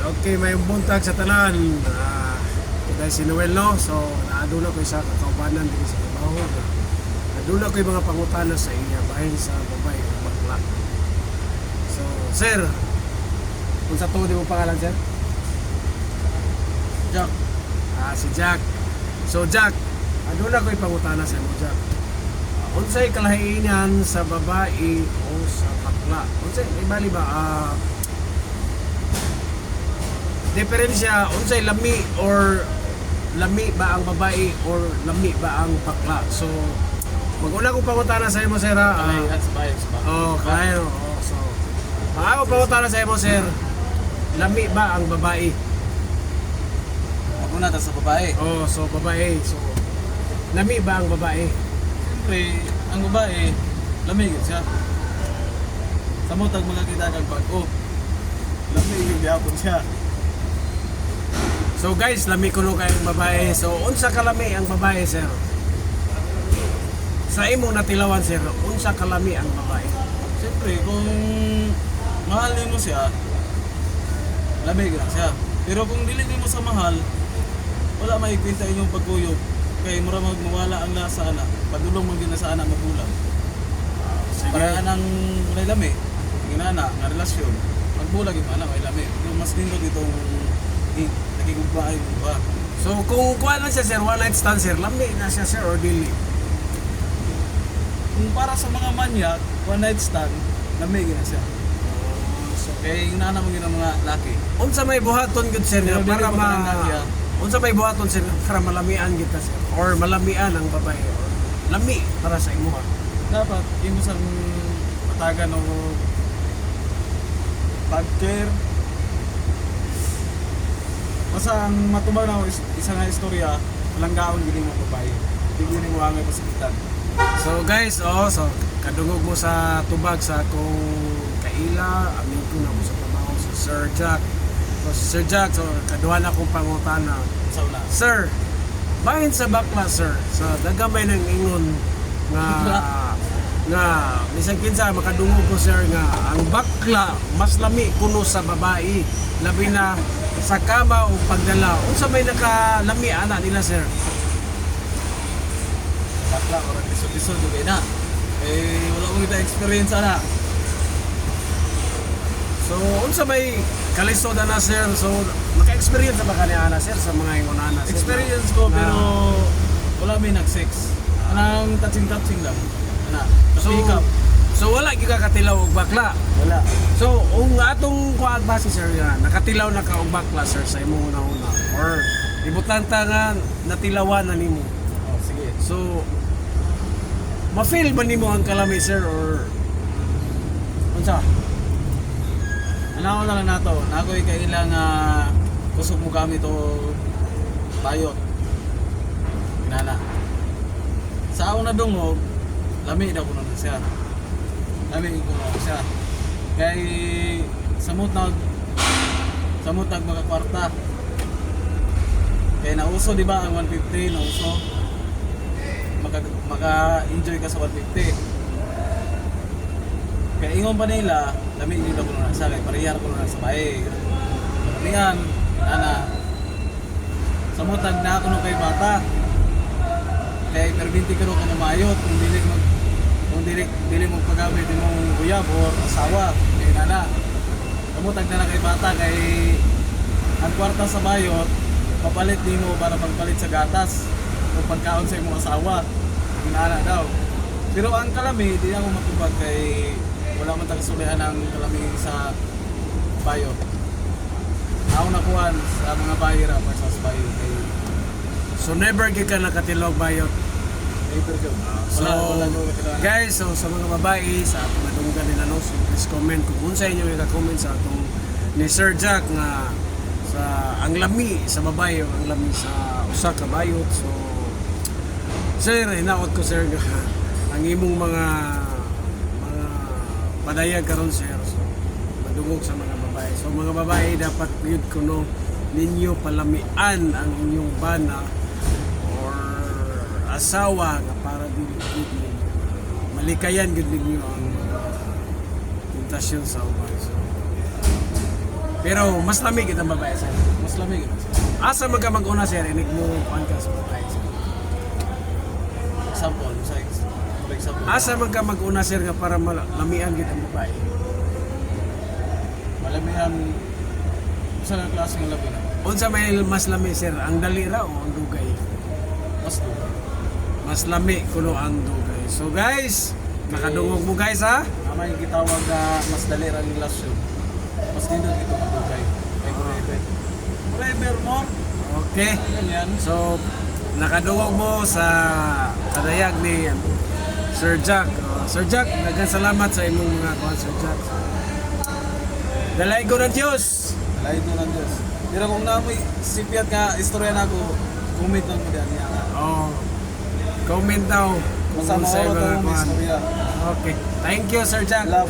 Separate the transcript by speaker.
Speaker 1: Okay, may buntag sa tanan. Kaya si Noel, no? So, naaduna ko sa kakaubanan dito sa trabaho. Naaduna ko yung mga pangutana sa iya bahin sa babay o bakla. So, sir, kung sa to, di mo pangalan, sir?
Speaker 2: Jack.
Speaker 1: Si Jack. So, Jack, aduna ko yung pangutana sa mo, Jack. Unsay kalahian sa babae o sa bakla? Unsay, ibali ba? Diferensya, unsay lami or lami ba ang babae or lami ba ang bakla? So, mag-una kong pangutana sa imo, sir, ha?
Speaker 2: Kalahian sa bayan sa bakla.
Speaker 1: Kalahian. So, ako pangutana sa imo, sir, lami ba ang babae?
Speaker 2: Ako na sa babae.
Speaker 1: So babae. So, lami ba ang babae?
Speaker 2: Siyempre, ang babae, lamig siya. Sa mutag mga kita kag bago. Lamig yung gihapon siya.
Speaker 1: So guys, lami kuno kayong babae. So, unsa kalami ang babae, sir? Sa imong natilawan, sir, unsa kalami ang babae?
Speaker 2: Siyempre, kung mahalin mo siya, lamig na siya. Pero kung dili mo sa mahal, wala may kwenta inyong pagkuyog. Kay mura magmawala ang lasa anak. Padulong mo gina sa anak magulang. Para anang may lami, ginana nga relasyon. Magbulag yung anak may lami. Yung mas lindo ditong nagigugbaay mo ba?
Speaker 1: So, kung kuha lang siya, sir, one night stand, sir, lami na siya, sir, or dili?
Speaker 2: Kung para sa mga manyak, one night stand, lamig na siya. Kaya yung nana mo yun ang mga laki.
Speaker 1: Unsa may buhaton gud, sir,
Speaker 2: Pero
Speaker 1: para
Speaker 2: dili pa
Speaker 1: ma...
Speaker 2: niya.
Speaker 1: Unsa may buhaton, sir, para malamian kita, sir, or malamian ang babae, or lami para sa imo, ha?
Speaker 2: Dapat, imo sa patagan o pag-care. Basta ang matubag na isa nga istorya, walang gaon gini mo babae. Hindi gini mo angay pasakitan.
Speaker 1: So guys, so kadungog mo sa tubag sa akong kaila, amin ko na mo sa trabaho si Sir Jack. So si Sir Jack, so kaduha na akong pangutana.
Speaker 2: Sa una.
Speaker 1: Sir, bahin sa bakla, sir, sa dagamay ng ingon nga bisan kinsa makadungog ko, sir, nga ang bakla mas lami kuno sa babae, labi na sa kama o pagdala. Unsa may nakalami ana nila, sir?
Speaker 2: Bakla, orang lisod-lisod yung na. Wala ko kita experience na.
Speaker 1: So, unsa may kalisod na, sir? So, naka-experience na ba ka ni ana, sir, sa mga ingonana, sir?
Speaker 2: Experience ko, pero wala may nag-sex. Anang touching-touching lang.
Speaker 1: So, so wala gyud ka katilaw og bakla.
Speaker 2: Wala.
Speaker 1: So, kung atong kuan ba si sir nga nakatilaw na ka og bakla, sir, sa imong una-una, or ibutanta nga natilawan na nimo.
Speaker 2: Sige.
Speaker 1: So, ma-feel ba nimo ang kalami, sir, or unsa?
Speaker 2: Ano na lang nato, nakoy kailang kusog mo gamit o bayot. Ginana. Sa ako na dungog, lami daw ko na siya. Lami ko na siya. Kay samot nag mga kwarta. Kaya nauso di ba ang 150, nauso. Maka-enjoy ka sa 150. Kaya ingon pa nila, lami hindi daw ko na siya. Kaya parehar ko na sa bae. Karamihan, nana. Samot na ako nung kay bata. Kaya perminti ka rin ka namayot kung dili mo paggamit yung uyab o asawa. Kaya nana, kamutag na kay bata kay ang kwarta sa bayot, papalit din mo para pagpalit sa gatas o pagkaon sa imong asawa. Yung nana daw. Pero ang kalami, di ako matubag kay wala man tagasulihan ang kalami sa bayot. Ako nakuhan sa mga bayira versus bayot kay
Speaker 1: So, never gyud ka nakatilaw og bayot.
Speaker 2: paper job.
Speaker 1: So,
Speaker 2: Wala nyo katilaan.
Speaker 1: guys, so sa mga babae, sa atong nadunggan nila, no, so please comment kung unsa inyo i-comment sa atong ni Sir Jack nga sa ang lami sa babae o ang lami sa usa ka bayot. So, sir, hinaot ko, sir, nga ang imong mga padayag karon, sir, so madungog sa mga babae. So mga babae, dapat yun kuno ninyo palamian ang inyong bana or asawa nga para dili malikayan gud ninyo ang tentasyon sa uban. So, Pero mas lamig itang babae sir.
Speaker 2: Mas lamig ito.
Speaker 1: Asa magka mag-una sir, inig mo kuan ka sa babae sir.
Speaker 2: Example, for example.
Speaker 1: Asa magka mag-una sir nga para malamian kita ang babae.
Speaker 2: Malamihan, sa ng klase ng labi na.
Speaker 1: Unsa may mas lami sir, ang dalira o ang dugay?
Speaker 2: Mas doon.
Speaker 1: Mas lami kuno ang dugay. So guys, nakadungog mo guys ha.
Speaker 2: Ama yung gitawag na mas dali ang relasyon. Mas dindot ito magdugay. Forever more.
Speaker 1: Okay.
Speaker 2: Ganyan.
Speaker 1: So, nakadungog mo sa kadayag ni Sir Jack. Sir Jack, daghang salamat sa imong mga kuan Sir Jack. Dalay ko ng Diyos.
Speaker 2: Lahat doon ang Diyos. Pero kung namoy sipiat nga istorya na ako, comment lang mo diyan niya nga.
Speaker 1: Oh. Comment daw. kung
Speaker 2: Masama
Speaker 1: unsay
Speaker 2: ko
Speaker 1: mga
Speaker 2: ito ang
Speaker 1: kuan.
Speaker 2: istorya.
Speaker 1: Okay. Thank you Sir Jack.
Speaker 2: Love.